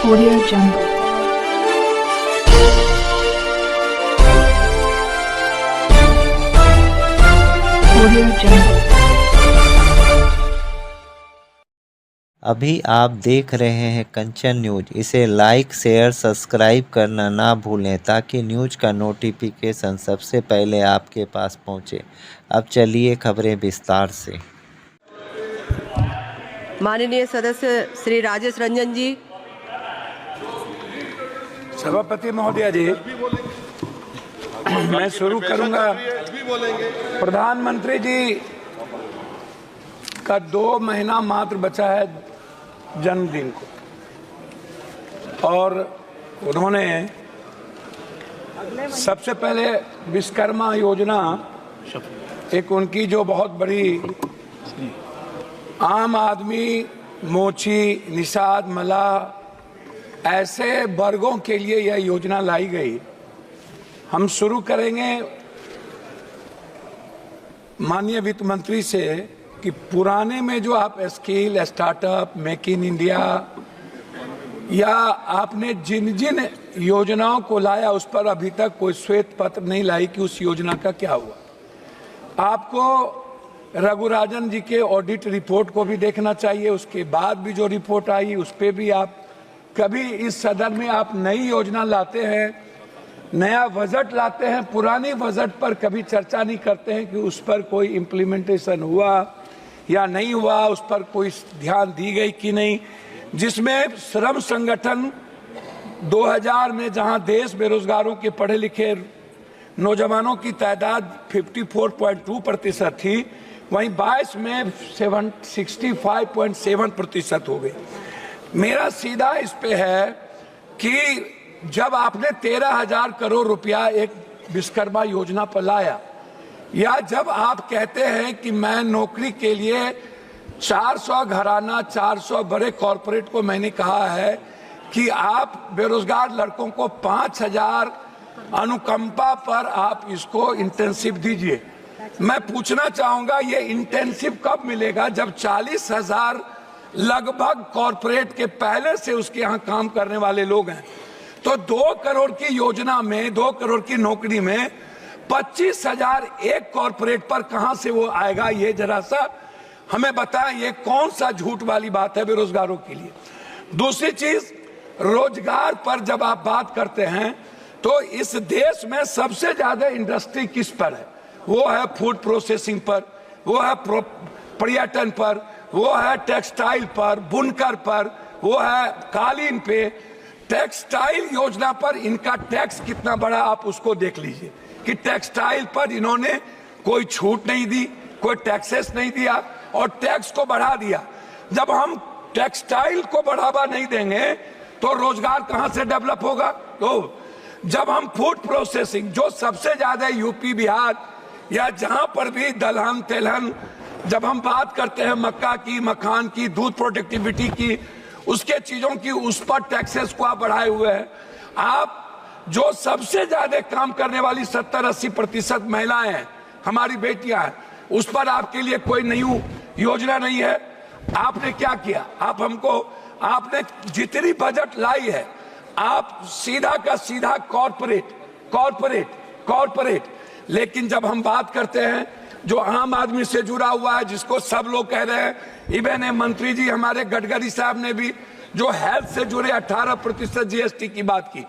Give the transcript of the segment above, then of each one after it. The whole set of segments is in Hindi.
Audio Jungle. Audio Jungle. अभी आप देख रहे हैं कंचन न्यूज। इसे लाइक शेयर सब्सक्राइब करना ना भूलें ताकि न्यूज का नोटिफिकेशन सबसे पहले आपके पास पहुंचे। अब चलिए खबरें विस्तार से। माननीय सदस्य श्री राजेश रंजन जी। सभापति महोदय जी, मैं शुरू करूंगा। प्रधानमंत्री जी का 2 महीना मात्र बचा है जन्मदिन को, और उन्होंने सबसे पहले विश्वकर्मा योजना, एक उनकी जो बहुत बड़ी आम आदमी, मोची, निषाद, मलाह ऐसे वर्गों के लिए यह योजना लाई गई। हम शुरू करेंगे माननीय वित्त मंत्री से कि पुराने में जो आप skill, startup, make in India या आपने जिन जिन योजनाओं को लाया उस पर अभी तक कोई श्वेत पत्र नहीं लाई कि उस योजना का क्या हुआ। आपको रघुराजन जी के ऑडिट रिपोर्ट को भी देखना चाहिए। उसके बाद भी जो रिपोर्ट आई उस पर भी आप कभी इस सदन में आप नई योजना लाते हैं, नया बजट लाते हैं, पुरानी बजट पर कभी चर्चा नहीं करते हैं कि उस पर कोई इम्प्लीमेंटेशन हुआ या नहीं हुआ, उस पर कोई ध्यान दी गई कि नहीं। जिसमें श्रम संगठन 2000 में जहां देश बेरोजगारों के पढ़े लिखे नौजवानों की तादाद 54.2% थी, वहीं 22 में 65.7% हो गई। मेरा सीधा इस पे है कि जब आपने 13,000 करोड़ रुपया एक विश्वकर्मा योजना पर लाया, या जब आप कहते हैं कि मैं नौकरी के लिए 400 घराना, 400 बड़े कॉरपोरेट को मैंने कहा है कि आप बेरोजगार लड़कों को 5,000 अनुकंपा पर आप इसको इंटेंसिव दीजिए। मैं पूछना चाहूंगा ये इंटेंसिव कब मिलेगा? जब 40,000 लगभग कॉरपोरेट के पहले से उसके यहाँ काम करने वाले लोग हैं। तो 2 करोड़ की योजना में, 2 करोड़ की नौकरी में 25,000 एक कॉरपोरेट पर कहां से वो आएगा? ये जरा सा हमें बताएं। ये कौन सा झूठ वाली बात है बेरोजगारों के लिए? दूसरी चीज, रोजगार पर जब आप बात करते हैं तो इस देश में सबसे ज्यादा इंडस्ट्री किस पर है? वो है फूड प्रोसेसिंग पर, वो है पर्यटन पर, वो है टेक्सटाइल पर, बुनकर पर, वो है कालीन पे। टेक्सटाइल योजना पर इनका टैक्स कितना बड़ा आप उसको देख लीजिए कि टेक्सटाइल पर इन्होंने कोई छूट नहीं दी, कोई टैक्सेस नहीं दिया और टैक्स को बढ़ा दिया। जब हम टेक्सटाइल को बढ़ावा नहीं देंगे तो रोजगार कहां से डेवलप होगा? तो जब हम फूड प्रोसेसिंग, जो सबसे ज्यादा यूपी, बिहार या जहां पर भी दलहन तेलहन, जब हम बात करते हैं मक्का की, मखान की, दूध प्रोडक्टिविटी की, उसके चीजों की, उस पर टैक्सेस को आप बढ़ाए हुए हैं। आप जो सबसे ज्यादा काम करने वाली 70-80% महिलाएं हैं, हमारी बेटियां हैं, उस पर आपके लिए कोई नई योजना नहीं है। आपने क्या किया? आपने जितनी बजट लाई है, आप सीधा का सीधा कॉर्पोरेट। लेकिन जब हम बात करते हैं जो आम आदमी से जुड़ा हुआ है, जिसको सब लोग कह रहे हैं, इवन मंत्री जी हमारे गडकरी साहब ने भी जो हेल्थ से जुड़े 18% जीएसटी की बात की।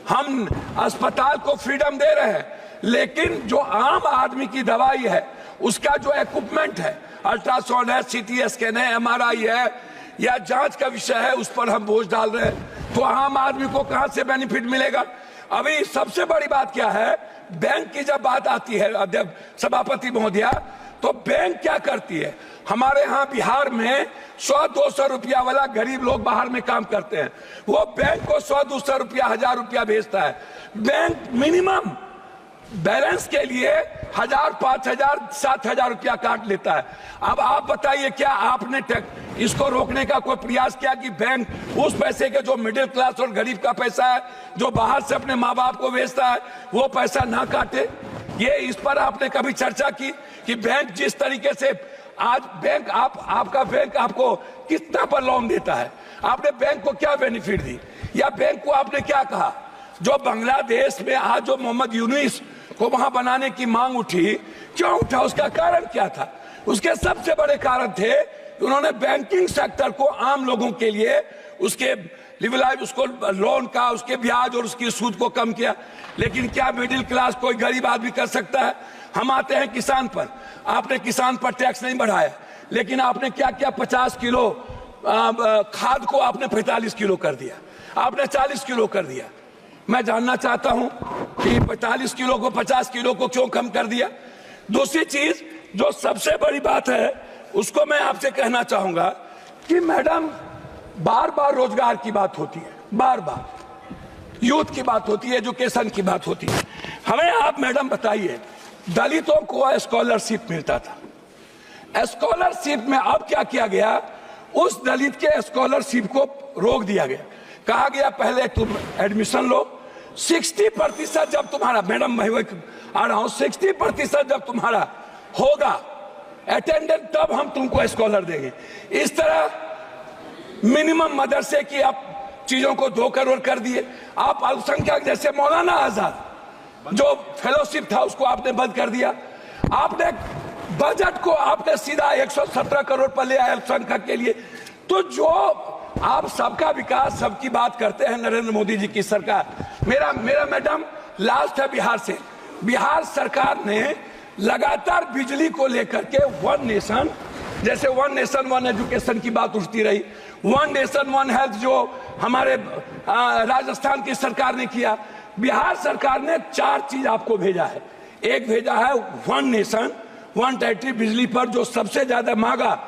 हम अस्पताल को फ्रीडम दे रहे हैं, लेकिन जो आम आदमी की दवाई है, उसका जो इक्विपमेंट है, अल्ट्रासाउंड है, सीटी स्कैन है, एमआरआई है या जांच का विषय है, उस पर हम बोझ डाल रहे हैं। तो आम आदमी को कहां से बेनिफिट मिलेगा? अभी सबसे बड़ी बात क्या है, बैंक की जब बात आती है अध्यक्ष सभापति महोदया, तो बैंक क्या करती है? हमारे यहाँ बिहार में 100-200 रुपया वाला गरीब लोग बाहर में काम करते हैं, वो बैंक को 100-200 रुपया, 1000 रुपया भेजता है। बैंक मिनिमम बैलेंस के लिए 1000, 5000, 7000 रुपया काट लेता है। अब आप बताइए, क्या आपने इसको रोकने का कोई प्रयास किया कि बैंक उस पैसे के, जो मिडिल क्लास और गरीब का पैसा है, जो बाहर से अपने माँ बाप को भेजता है, वो पैसा ना काटे? ये इस पर आपने कभी चर्चा की कि बैंक जिस तरीके से आज बैंक आपका बैंक आपको कितना पर लोन देता है? आपने बैंक को क्या बेनिफिट दी, या बैंक को आपने क्या कहा? जो बांग्लादेश में आज जो मोहम्मद यूनुस को वहां बनाने की मांग उठी, क्यों उठा? उसका कारण क्या था? उसके सबसे बड़े कारण थे कि उन्होंने बैंकिंग सेक्टर को आम लोगों के लिए उसके लिबरलाइज, उसको लोन का, उसके ब्याज और उसकी सूद को कम किया। लेकिन क्या मिडिल क्लास कोई गरीब आदमी कर सकता है? हम आते हैं किसान पर, आपने किसान पर टैक्स नहीं बढ़ाया, लेकिन आपने क्या किया? 50 किलो खाद को आपने 45 किलो कर दिया, आपने 40 किलो कर दिया। मैं जानना चाहता हूं कि 45 किलो को 50 किलो को क्यों कम कर दिया? दूसरी चीज जो सबसे बड़ी बात है उसको मैं आपसे कहना चाहूंगा कि मैडम, बार बार रोजगार की बात होती है, बार बार यूथ की बात होती है, एजुकेशन की बात होती है। हमें आप मैडम बताइए, दलितों को स्कॉलरशिप मिलता था, स्कॉलरशिप में अब क्या किया गया? उस दलित के स्कॉलरशिप को रोक दिया गया। कहा गया पहले तुम एडमिशन लो, 60% जब तुम्हारा, मैडम मैं आ रहा हूं, 60% जब तुम्हारा होगा अटेंडेंस, तब हम तुमको स्कॉलर देंगे। इस तरह मिनिमम मदरसे की आप चीजों को 2 करोड़ कर दिए। आप अल्पसंख्यक जैसे मौलाना आजाद जो फेलोशिप था उसको आपने बंद कर दिया। आपने बजट को आपने सीधा 117 करोड़ पर ले आए अल्पसंख्यक के लिए। तो जो आप सबका विकास, सबकी बात करते हैं नरेंद्र मोदी जी की सरकार। मेरा मैडम लास्ट है बिहार से। बिहार सरकार ने लगातार बिजली को लेकर के वन नेशन, जैसे वन नेशन वन एजुकेशन की बात उठती रही, वन नेशन वन हेल्थ जो हमारे राजस्थान की सरकार ने किया, बिहार सरकार ने 4 चीज आपको भेजा है। एक भेजा है वन नेशन वन टेरिटरी बिजली पर जो सबसे ज्यादा मांगा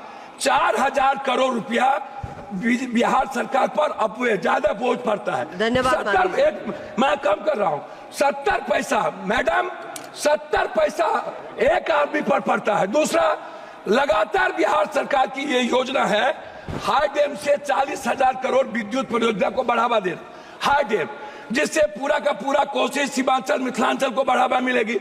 4000 करोड़ रुपया बिहार सरकार पर अब ज्यादा बोझ पड़ता है। धन्यवाद। मैं कम कर रहा हूं, 70 पैसा मैडम, 70 पैसा एक आदमी पर पड़ता है। दूसरा, लगातार बिहार सरकार की ये योजना है हाई डैम से 40,000 करोड़ विद्युत परियोजना को बढ़ावा देना, हाई डैम, जिससे पूरा का पूरा कोसी, सीमांचल, मिथिलांचल को बढ़ावा मिलेगी।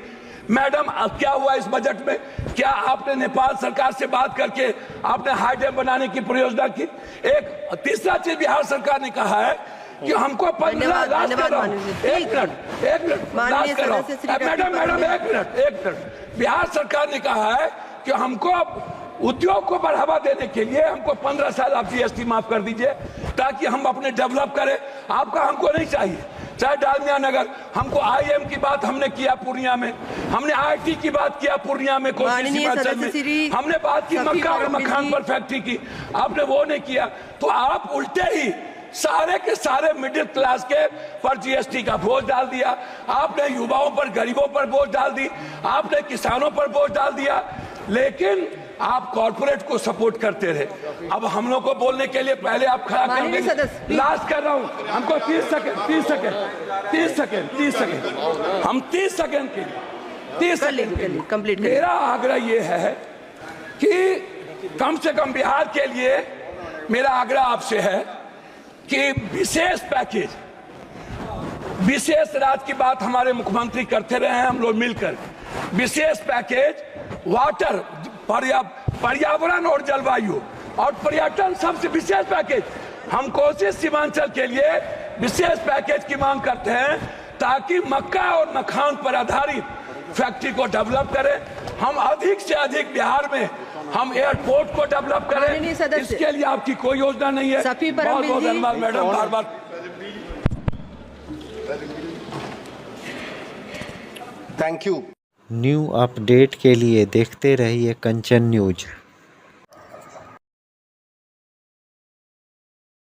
मैडम अब क्या हुआ इस बजट में? क्या आपने नेपाल सरकार से बात करके आपने हाई डैम बनाने की परियोजना की? एक तीसरा चीज बिहार सरकार ने कहा है कि हमको 15 लाख, एक मिनट, बिहार सरकार ने कहा है कि हमको उद्योग को बढ़ावा देने के लिए हमको 15 साल आप जीएसटी माफ कर दीजिए ताकि हम अपने डेवलप करें। आपका हमको नहीं चाहिए। चाहे डालमिया नगर, हमको आईएम की बात हमने किया पूर्णिया में, हमने आईटी की बात किया पूर्णिया में, हमने बात की मक्का और मखान पर फैक्ट्री की, आपने वो नहीं किया। तो आप उल्टे ही सारे के सारे मिडिल क्लास के पर जीएसटी का बोझ डाल दिया, आपने युवाओं पर, गरीबों पर बोझ डाल दी, आपने किसानों पर बोझ डाल दिया, लेकिन आप कॉर्पोरेट को सपोर्ट करते रहे। अब हम लोग को बोलने के लिए पहले आप खड़ा कर देंगे। लास्ट कर रहा हूं, हमको 30 सेकंड, हम 30 सेकंड के लिए, 30 सेकंड के लिए कंप्लीट। मेरा आग्रह ये है कि कम से कम बिहार के लिए मेरा आग्रह आपसे है कि विशेष पैकेज, विशेष राज्य की बात हमारे मुख्यमंत्री करते रहे हैं, हम लोग मिलकर विशेष पैकेज वाटर, पर्यावरण और जलवायु और पर्यटन, सबसे विशेष पैकेज हम कोसी सीमांचल के लिए विशेष पैकेज की मांग करते हैं ताकि मक्का और मखान पर आधारित फैक्ट्री को डेवलप करें। हम अधिक से अधिक बिहार में हम एयरपोर्ट को डेवलप करें। इसके लिए आपकी कोई योजना नहीं है। बहुत बहुत धन्यवाद madam, bar bar thank you. New update के लिए देखते रहिए कंचन न्यूज।